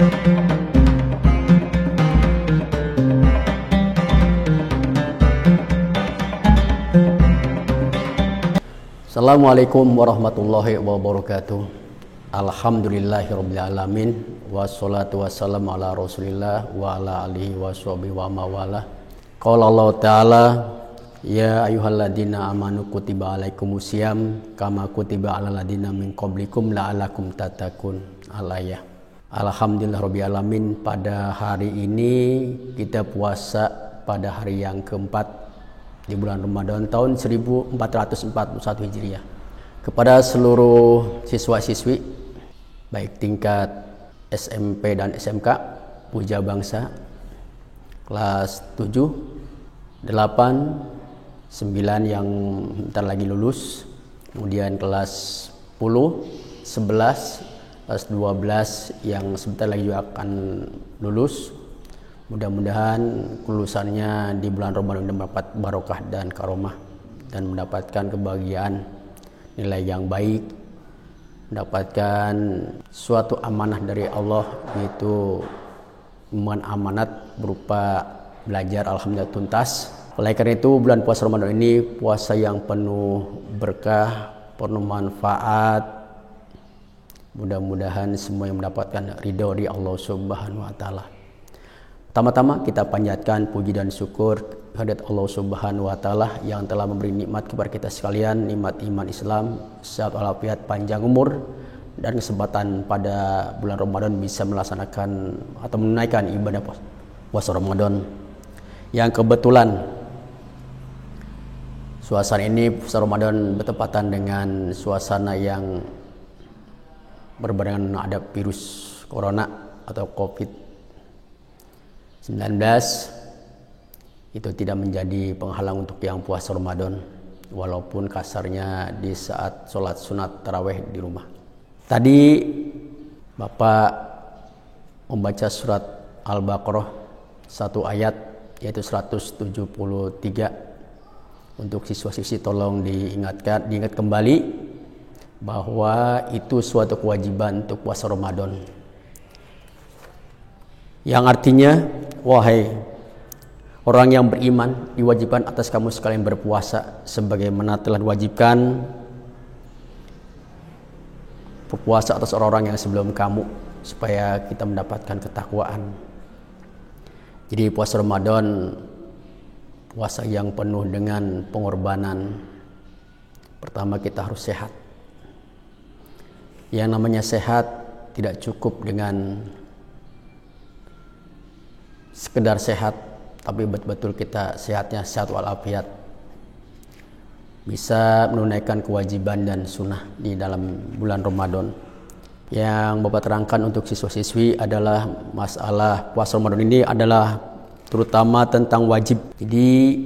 Assalamualaikum warahmatullahi wabarakatuh. Alhamdulillahirabbil alamin wassalatu wassalamu ala Rasulillah wa ala alihi washabihi wa mawalah. Qala Allah Ta'ala, ya ayyuhalladzina amanu kutiba alaikumusiyam kama kutiba alal ladzina min qablikum la'allakum tattaqun. Al-ayah. Alhamdulillahirabbil alamin, pada hari ini kita puasa pada hari yang keempat di bulan Ramadan tahun 1441 Hijriah. Kepada seluruh siswa-siswi baik tingkat SMP dan SMK Puja Bangsa kelas 7, 8, 9 yang bentar lagi lulus, kemudian kelas 10, 11, kelas 12 yang sebentar lagi juga akan lulus. Mudah-mudahan kelulusannya di bulan Ramadan mendapat barokah dan karomah dan mendapatkan kebahagiaan, nilai yang baik, mendapatkan suatu amanah dari Allah, yaitu amanat berupa belajar alhamdulillah tuntas. Oleh karena itu bulan puasa Ramadan ini puasa yang penuh berkah, penuh manfaat. Mudah-mudahan semua yang mendapatkan ridho dari Allah Subhanahu wa taala. Pertama-tama kita panjatkan puji dan syukur kehadirat Allah Subhanahu wa taala yang telah memberi nikmat kepada kita sekalian, nikmat iman Islam, sehat walafiat, panjang umur dan kesempatan pada bulan Ramadan bisa melaksanakan atau menunaikan ibadah puasa Ramadan. Yang kebetulan suasana ini puasa Ramadan bertepatan dengan suasana yang berbarengan ada virus corona atau COVID-19, itu tidak menjadi penghalang untuk yang puasa Ramadan, walaupun kasarnya di saat sholat sunat taraweh di rumah. Tadi Bapak membaca surat Al-Baqarah satu ayat, yaitu 173. Untuk siswa-siswi tolong diingat kembali bahwa itu suatu kewajiban untuk puasa Ramadan, yang artinya, wahai orang yang beriman, diwajibkan atas kamu sekalian berpuasa sebagaimana telah diwajibkan berpuasa atas orang-orang yang sebelum kamu, supaya kita mendapatkan ketakwaan. Jadi puasa Ramadan puasa yang penuh dengan pengorbanan. Pertama, kita harus sehat. Yang namanya sehat tidak cukup dengan sekedar sehat, tapi betul-betul kita sehatnya sehat walafiat, bisa menunaikan kewajiban dan sunnah di dalam bulan Ramadan. Yang Bapak terangkan untuk siswa-siswi adalah masalah puasa Ramadan ini adalah terutama tentang wajib. Jadi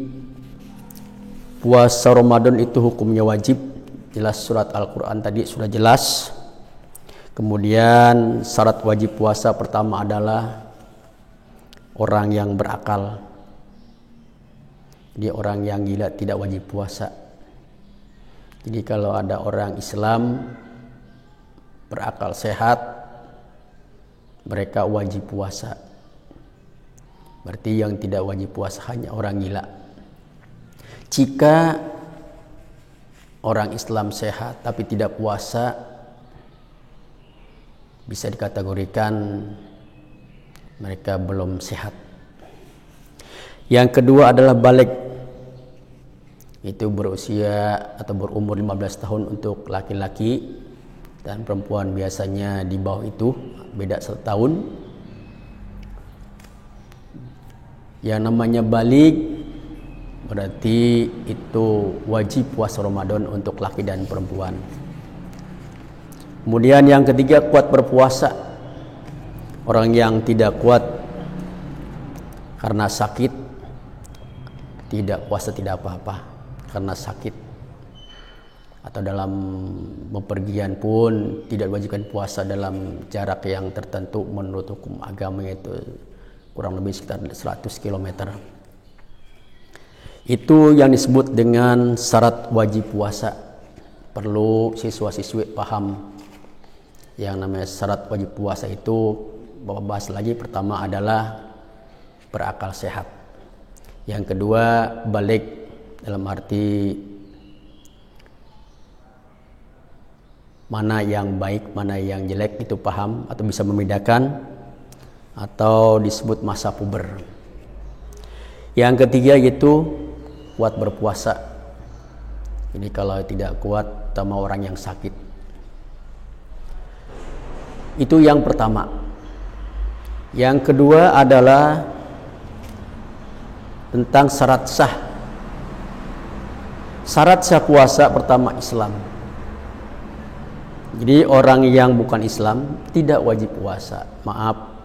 puasa Ramadan itu hukumnya wajib, jelas surat Al-Quran tadi sudah jelas. Kemudian syarat wajib puasa pertama adalah orang yang berakal. Jadi orang yang gila tidak wajib puasa. Jadi kalau ada orang Islam berakal sehat, mereka wajib puasa. Berarti yang tidak wajib puasa hanya orang gila. Jika orang Islam sehat tapi tidak puasa, bisa dikategorikan mereka belum sehat. Yang kedua adalah balik, itu berusia atau berumur 15 tahun untuk laki-laki, dan perempuan biasanya di bawah itu, beda 1 tahun. Yang namanya balik berarti itu wajib puasa Ramadan untuk laki dan perempuan. Kemudian yang ketiga, kuat berpuasa. Orang yang tidak kuat karena sakit, tidak puasa tidak apa-apa karena sakit. Atau dalam bepergian pun tidak diwajibkan puasa dalam jarak yang tertentu menurut hukum agama, yaitu kurang lebih sekitar 100 km. Itu yang disebut dengan syarat wajib puasa. Perlu siswa-siswi paham yang namanya syarat wajib puasa itu Bapak bahas lagi. Pertama adalah berakal sehat. Yang kedua balik, dalam arti mana yang baik, mana yang jelek itu paham atau bisa membedakan, atau disebut masa puber. Yang ketiga yaitu kuat berpuasa. Jadi kalau tidak kuat sama orang yang sakit. Itu yang pertama. Yang kedua adalah tentang syarat sah. Syarat sah puasa pertama Islam. Jadi orang yang bukan Islam tidak wajib puasa. Maaf,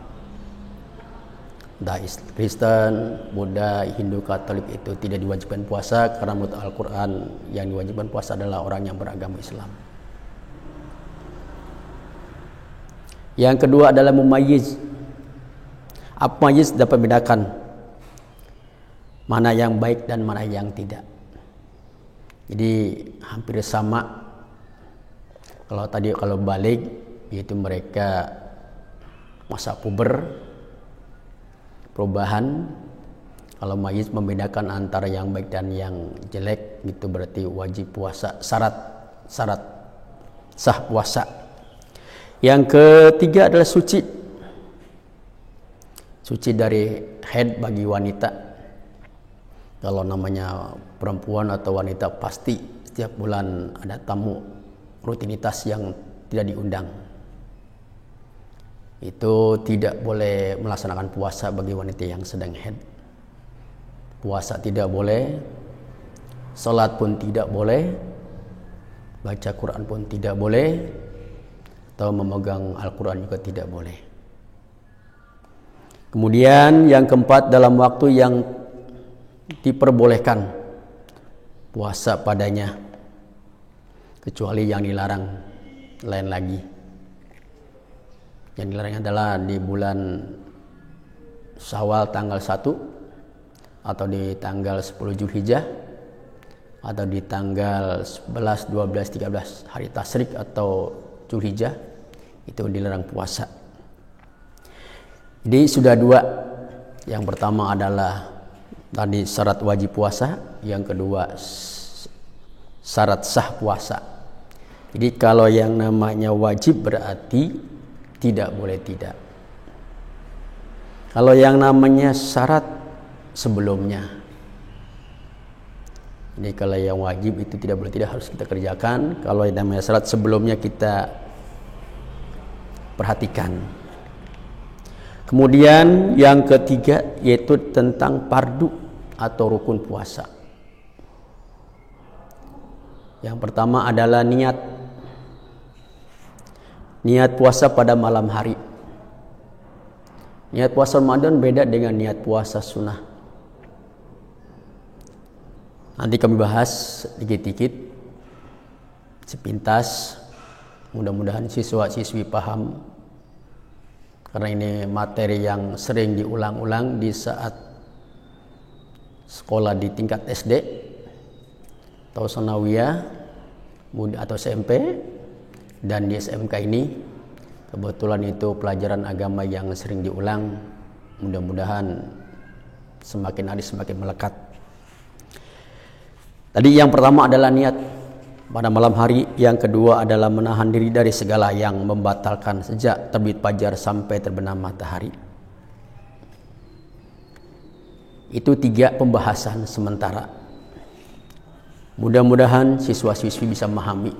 Kristen, Buddha, Hindu, Katolik itu tidak diwajibkan puasa, karena menurut Al-Quran yang diwajibkan puasa adalah orang yang beragama Islam. Yang kedua adalah mumayyiz. Apa mumayyiz? Dapat membedakan mana yang baik dan mana yang tidak. Jadi hampir sama. Kalau balik yaitu mereka masa puber, perubahan. Kalau mayyiz membedakan antara yang baik dan yang jelek, itu berarti wajib puasa, syarat sah puasa. Yang ketiga adalah suci dari haid bagi wanita. Kalau namanya perempuan atau wanita pasti setiap bulan ada tamu rutinitas yang tidak diundang. Itu tidak boleh melaksanakan puasa bagi wanita yang sedang haid. Puasa tidak boleh, salat pun tidak boleh, baca Quran pun tidak boleh, atau memegang Al-Quran juga tidak boleh. Kemudian yang keempat, dalam waktu yang diperbolehkan puasa padanya, kecuali yang dilarang lain lagi. Yang dilarang adalah di bulan Syawal tanggal 1, atau di tanggal 10 Zulhijjah, atau di tanggal 11, 12, 13 hari tasyrik atau Zulhijjah, itu dilarang puasa. Jadi sudah dua. Yang pertama adalah tadi syarat wajib puasa, yang kedua syarat sah puasa. Jadi kalau yang namanya wajib berarti tidak boleh tidak. Kalau yang namanya syarat sebelumnya. Jadi kalau yang wajib itu tidak boleh tidak, harus kita kerjakan. Kalau yang namanya syarat sebelumnya kita perhatikan. Kemudian yang ketiga yaitu tentang fardu atau rukun puasa. Yang pertama adalah niat puasa pada malam hari. Niat puasa Ramadan beda dengan niat puasa sunnah. Nanti kami bahas dikit-dikit, sepintas. Mudah-mudahan siswa-siswi paham, karena ini materi yang sering diulang-ulang di saat sekolah di tingkat SD atau sanawiyah atau SMP, dan di SMK ini kebetulan itu pelajaran agama yang sering diulang. Mudah-mudahan semakin hari semakin melekat. Tadi yang pertama adalah niat pada malam hari, yang kedua adalah menahan diri dari segala yang membatalkan sejak terbit fajar sampai terbenam matahari. Itu 3 pembahasan sementara. Mudah-mudahan siswa-siswi bisa memahami.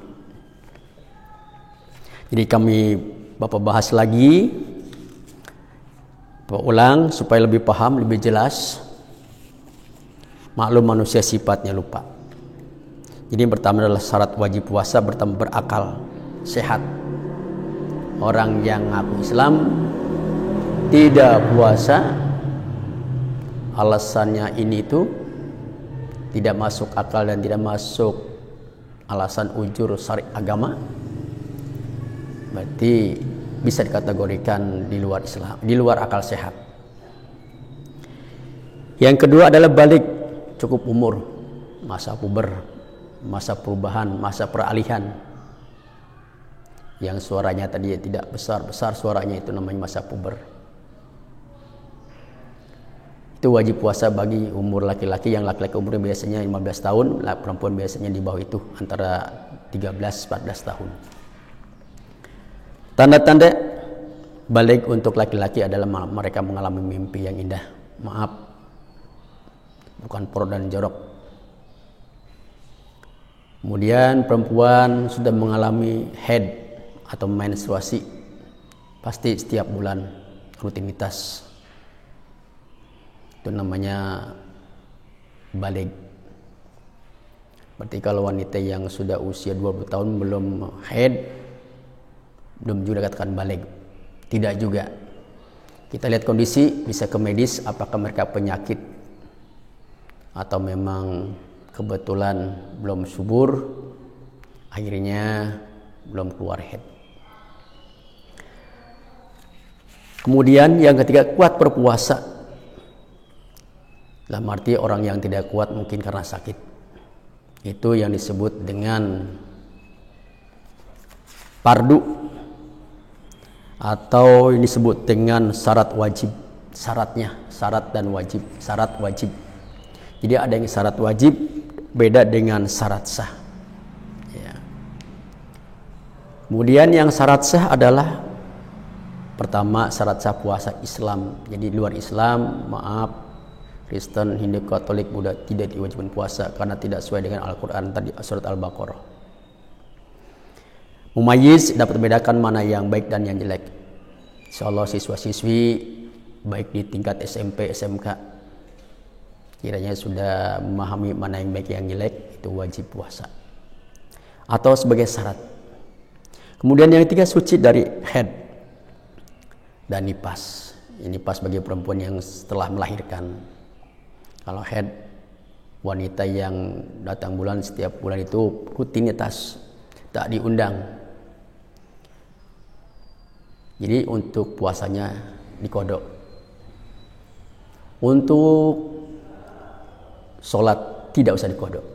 Jadi kami Bapak bahas lagi, Bapak ulang supaya lebih paham, lebih jelas. Maklum manusia sifatnya lupa. Jadi yang pertama adalah syarat wajib puasa bertambah berakal sehat. Orang yang ngaku Islam tidak puasa, alasannya ini itu tidak masuk akal dan tidak masuk alasan ujur syari agama, berarti bisa dikategorikan di luar Islam, di luar akal sehat. Yang kedua adalah balik, cukup umur, masa puber, masa perubahan, masa peralihan. Yang suaranya tadi tidak besar-besar suaranya itu namanya masa puber. Itu wajib puasa bagi umur laki-laki, yang laki-laki umurnya biasanya 15 tahun, perempuan biasanya di bawah itu antara 13-14 tahun. Tanda-tanda balik untuk laki-laki adalah mereka mengalami mimpi yang indah. Maaf, bukan porno dan jorok. Kemudian perempuan sudah mengalami haid atau menstruasi, pasti setiap bulan rutinitas. Itu namanya balik. Berarti kalau wanita yang sudah usia 20 tahun belum haid, belum juga katakan balik. Tidak juga. Kita lihat kondisi, bisa ke medis, apakah mereka penyakit atau memang kebetulan belum subur, akhirnya belum keluar haid. Kemudian yang ketiga, kuat berpuasa. Dalam arti orang yang tidak kuat mungkin karena sakit. Itu yang disebut dengan fardu, atau ini disebut dengan syarat wajib. Syarat dan wajib. Syarat wajib. Jadi ada yang syarat wajib beda dengan syarat sah. Ya. Kemudian yang syarat sah adalah pertama syarat sah puasa Islam. Jadi luar Islam, maaf, Kristen, Hindu, Katolik, Buddha tidak diwajibkan puasa karena tidak sesuai dengan Al-Quran tadi surat Al-Baqarah. Mumayyiz, dapat membedakan mana yang baik dan yang jelek. Insyaallah siswa-siswi baik di tingkat SMP, SMK kiranya sudah memahami mana yang baik yang jelek, itu wajib puasa atau sebagai syarat. Kemudian yang ketiga, suci dari haid dan nifas. Ini nifas bagi perempuan yang setelah melahirkan. Kalau haid, wanita yang datang bulan setiap bulan itu rutinitas, tak diundang. Jadi untuk puasanya dikodok. Untuk sholat tidak usah dikodok.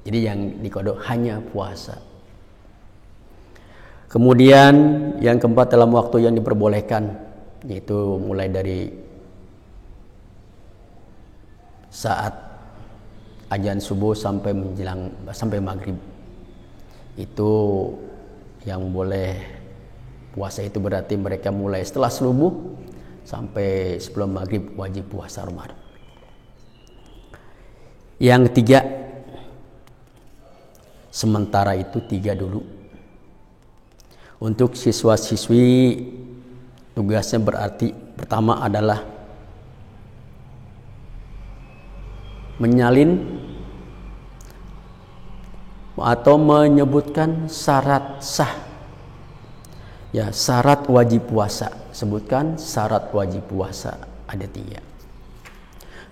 Jadi yang dikodok hanya puasa. Kemudian yang keempat, dalam waktu yang diperbolehkan, yaitu mulai dari saat azan subuh sampai maghrib. Itu yang boleh puasa. Itu berarti mereka mulai setelah subuh sampai sebelum maghrib wajib puasa Ramadan. Yang ketiga, sementara itu 3 dulu. Untuk siswa-siswi tugasnya berarti pertama adalah menyalin atau menyebutkan syarat sah. Ya, syarat wajib puasa. Sebutkan syarat wajib puasa, ada 3.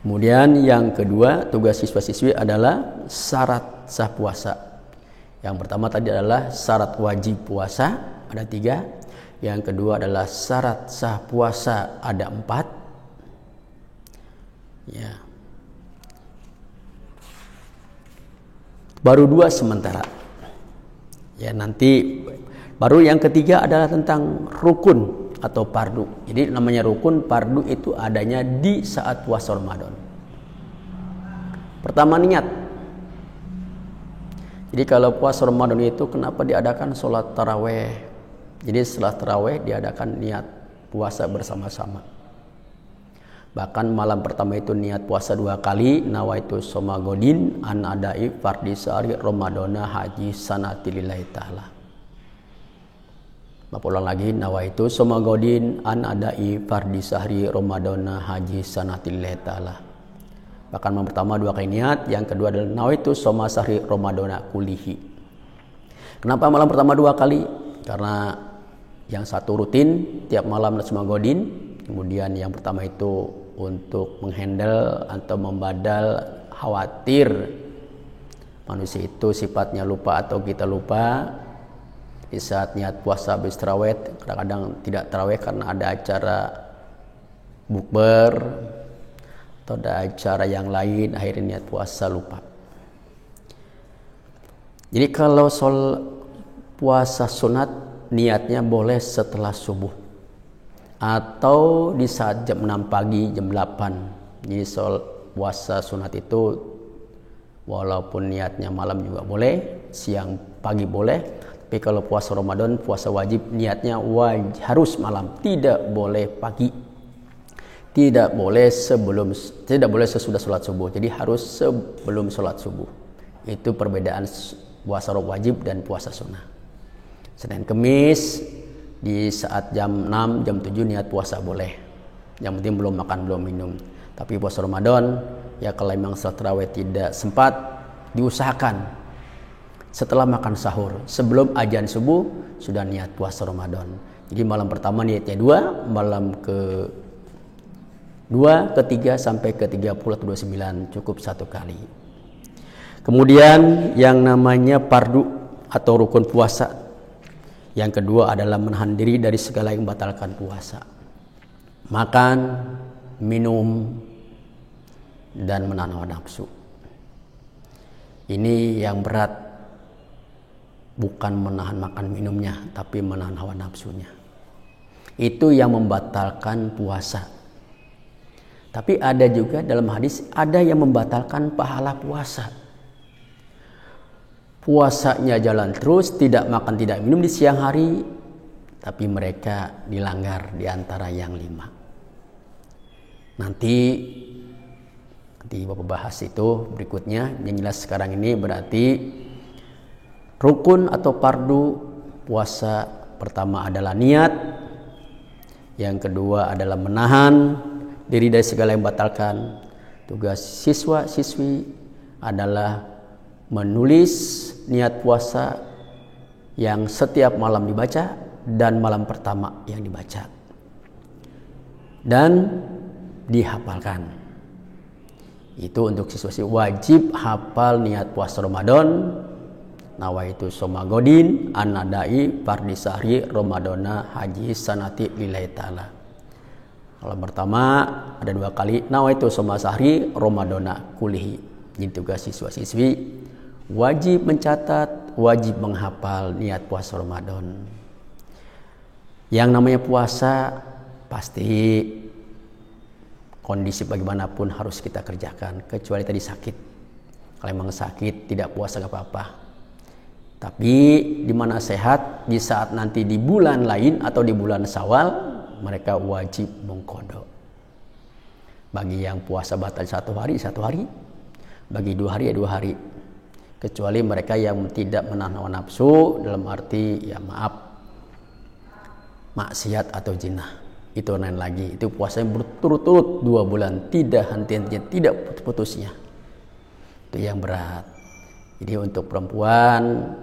Kemudian yang kedua, tugas siswa-siswi adalah syarat sah puasa. Yang pertama tadi adalah syarat wajib puasa, ada 3. Yang kedua adalah syarat sah puasa, ada 4. Ya. Baru 2 sementara. Ya, nanti baru yang ketiga adalah tentang rukun atau fardu. Jadi namanya rukun, fardu itu adanya di saat puasa Ramadan. Pertama, niat. Jadi kalau puasa Ramadan itu kenapa diadakan sholat taraweh? Jadi setelah taraweh diadakan niat puasa bersama-sama. Bahkan malam pertama itu niat puasa 2 kali, nawaitu somagodin an adai fardhi sehari Ramadana haji sanati lillahi ta'ala. Bapak ulang lagi, nawaitu somagodin an adai fardhi sehari Ramadana haji sanati lillahi ta'ala. Bahkan malam pertama 2 kali niat, yang kedua adalah nawaitu soma sehari Ramadana kulihi. Kenapa malam pertama 2 kali? Karena yang satu rutin tiap malam somagodin, kemudian yang pertama itu untuk menghandle atau membadal khawatir manusia itu sifatnya lupa atau kita lupa di saat niat puasa habis tarawih. Kadang-kadang tidak tarawih karena ada acara bukber atau ada acara yang lain, akhirnya niat puasa lupa. Jadi kalau puasa sunat niatnya boleh setelah subuh atau di saat jam 6 pagi, jam 8 Jadi puasa sunat itu walaupun niatnya malam juga boleh, siang pagi boleh. Tapi kalau puasa Ramadan, puasa wajib niatnya harus malam, tidak boleh pagi, tidak boleh sesudah sholat subuh. Jadi harus sebelum sholat subuh. Itu perbedaan puasa wajib dan puasa sunnah. Senin Kemis di saat jam 6, jam 7 niat puasa boleh. Yang penting belum makan, belum minum. Tapi puasa Ramadan, ya kalau memang salat tarawih tidak sempat, diusahakan setelah makan sahur, sebelum azan subuh sudah niat puasa Ramadan. Jadi malam pertama niatnya 2, malam ke-2, ke-3 sampai ke-30 atau 29 cukup 1 kali. Kemudian yang namanya fardu atau rukun puasa. Yang kedua adalah menahan diri dari segala yang membatalkan puasa. Makan, minum, dan menahan hawa nafsu. Ini yang berat, bukan menahan makan minumnya, tapi menahan hawa nafsunya. Itu yang membatalkan puasa. Tapi ada juga dalam hadis, ada yang membatalkan pahala puasa. Puasanya jalan terus, tidak makan, tidak minum di siang hari, tapi mereka dilanggar di antara yang 5. Nanti Bapak bahas itu berikutnya. Yang jelas sekarang ini berarti rukun atau fardu puasa pertama adalah niat, yang kedua adalah menahan diri dari segala yang membatalkan. Tugas siswa-siswi adalah menulis niat puasa yang setiap malam dibaca dan malam pertama yang dibaca dan dihafalkan. Itu untuk siswa-siswi wajib hafal niat puasa Ramadan. Nawaitu soma godin anadai fardi sahri Ramadana haji sanati lillahi ta'ala. Kalau pertama ada 2 kali, nawaitu soma sahri Ramadana kulihi. Ini tugas siswa-siswi, wajib mencatat, wajib menghafal niat puasa Ramadan. Yang namanya puasa pasti kondisi bagaimanapun harus kita kerjakan, kecuali tadi sakit. Kalau memang sakit tidak puasa gak apa-apa. Tapi di mana sehat, di saat nanti di bulan lain atau di bulan Syawal, mereka wajib mengqadha. Bagi yang puasa batal 1 hari, 1 hari. Bagi 2 hari, 2 hari. Kecuali mereka yang tidak menahan hawa nafsu, dalam arti ya maksiat atau zina, itu lain lagi. Itu puasanya berturut-turut 2 bulan, tidak henti-hentinya, tidak putus-putusnya. Itu yang berat. Jadi untuk perempuan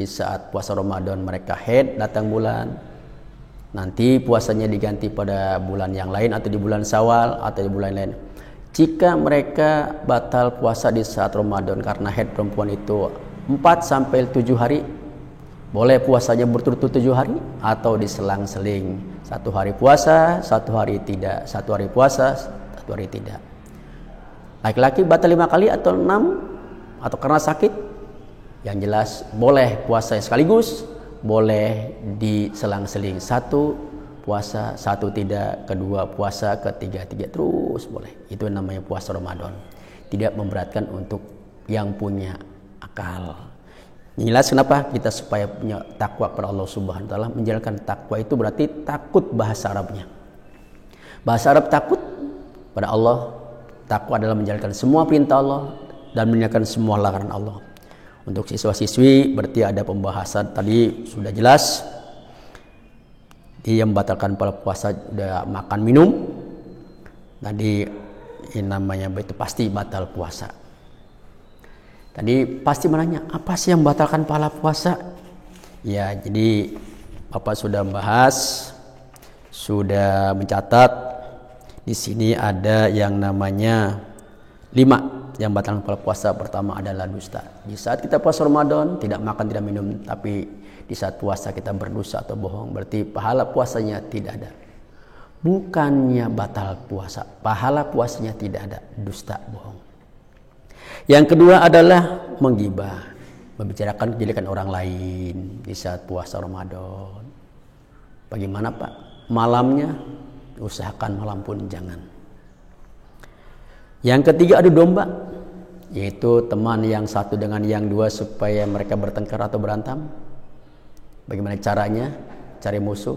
di saat puasa Ramadan mereka haid, datang bulan, nanti puasanya diganti pada bulan yang lain atau di bulan Syawal atau di bulan lain. Jika mereka batal puasa di saat Ramadan karena haid perempuan itu 4 sampai 7 hari, boleh puasanya berturut-turut 7 hari atau diselang-seling. 1 hari puasa, 1 hari tidak, 1 hari puasa, 1 hari tidak. Laki-laki batal 5 kali atau 6 atau karena sakit, yang jelas boleh puasa sekaligus, boleh diselang-seling. 1 puasa, 1 tidak, kedua puasa, ketiga terus boleh. Itu namanya puasa Ramadan. Tidak memberatkan untuk yang punya akal. Jelas kenapa kita supaya punya takwa kepada Allah Subhanahu wa taala. Menjalankan takwa itu berarti takut bahasa Arabnya. Bahasa Arab takut pada Allah. Takwa adalah menjalankan semua perintah Allah dan meninggalkan semua larangan Allah. Untuk siswa-siswi berarti ada pembahasan tadi sudah jelas. Dia membatalkan pola puasa, udah makan minum. Tadi ini namanya itu pasti batal puasa. Tadi pasti menanya, apa sih yang membatalkan pahala puasa? Ya, jadi Bapak sudah membahas, sudah mencatat. Di sini ada yang namanya 5 yang membatalkan pahala puasa. Pertama adalah dusta. Di saat kita puasa Ramadan, tidak makan, tidak minum, tapi di saat puasa kita berdosa atau bohong, berarti pahala puasanya tidak ada. Bukannya batal puasa, pahala puasanya tidak ada, dusta, bohong. Yang kedua adalah menggibah, membicarakan kejelekan orang lain di saat puasa Ramadan. Bagaimana Pak? Malamnya usahakan malam pun jangan. Yang ketiga adu domba, yaitu teman yang satu dengan yang dua supaya mereka bertengkar atau berantem. Bagaimana caranya? Cari musuh.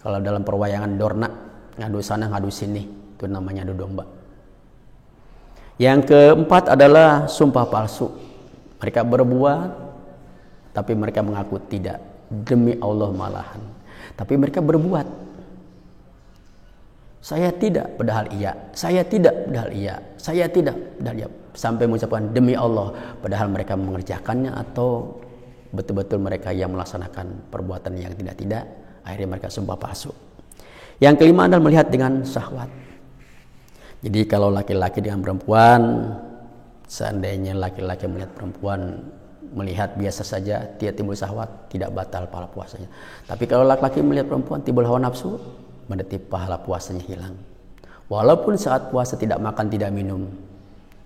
Kalau dalam perwayangan Dorna, ngadu sana ngadu sini, itu namanya adu domba. Yang keempat adalah sumpah palsu. Mereka berbuat, tapi mereka mengaku tidak. Demi Allah malahan. Tapi mereka berbuat. Saya tidak, padahal iya. Saya tidak, padahal iya. Saya tidak, padahal iya. Sampai mengucapkan demi Allah, padahal mereka mengerjakannya atau betul-betul mereka yang melaksanakan perbuatan yang tidak-tidak. Akhirnya mereka sumpah palsu. Yang kelima adalah melihat dengan syahwat. Jadi kalau laki-laki dengan perempuan, seandainya laki-laki melihat perempuan melihat biasa saja, tidak timbul syahwat, tidak batal pahala puasanya. Tapi kalau laki-laki melihat perempuan timbul hawa nafsu, berarti pahala puasanya hilang. Walaupun saat puasa tidak makan tidak minum,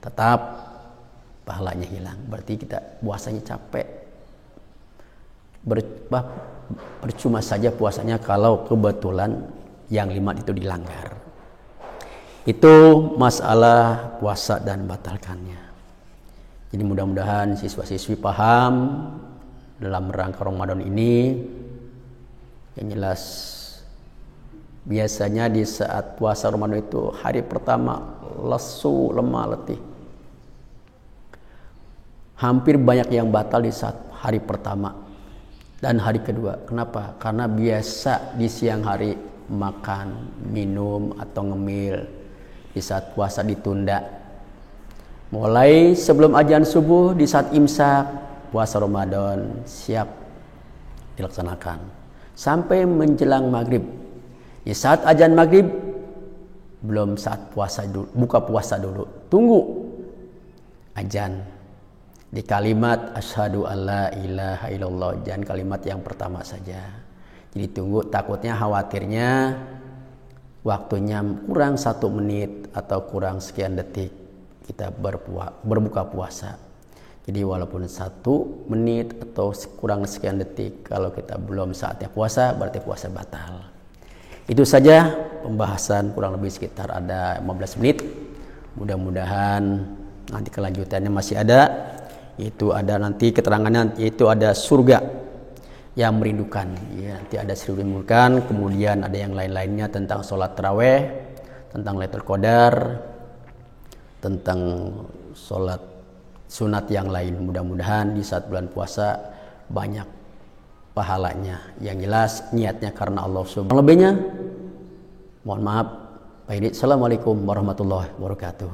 tetap pahalanya hilang. Berarti kita puasanya capek. Percuma saja puasanya kalau kebetulan yang 5 itu dilanggar. Itu masalah puasa dan batalkannya. Jadi mudah-mudahan siswa-siswi paham dalam rangka Ramadan ini. Yang jelas biasanya di saat puasa Ramadan itu hari pertama lesu, lemah, letih. Hampir banyak yang batal di saat hari pertama dan hari kedua. Kenapa? Karena biasa di siang hari makan, minum atau ngemil. Di saat puasa ditunda. Mulai sebelum azan subuh, di saat imsak puasa Ramadan siap dilaksanakan sampai menjelang maghrib. Di saat azan maghrib belum saat puasa dulu, buka puasa dulu. Tunggu azan di kalimat asyhadu alla ilaha illallah, jangan kalimat yang pertama saja. Jadi tunggu, takutnya khawatirnya waktunya kurang 1 menit atau kurang sekian detik kita berbuka puasa. Jadi walaupun 1 menit atau kurang sekian detik, kalau kita belum saatnya puasa berarti puasa batal. Itu saja pembahasan, kurang lebih sekitar ada 15 menit. Mudah-mudahan nanti kelanjutannya masih ada. Itu ada nanti keterangannya, yaitu ada surga yang merindukan. Ya, nanti ada surga yang merindukan, kemudian ada yang lain-lainnya tentang sholat taraweh, tentang Lailatul Qadar, tentang sholat sunat yang lain. Mudah-mudahan di saat bulan puasa banyak pahalanya. Yang jelas niatnya karena Allah Subhanahu. Lebihnya mohon maaf. Baik, assalamualaikum warahmatullahi wabarakatuh.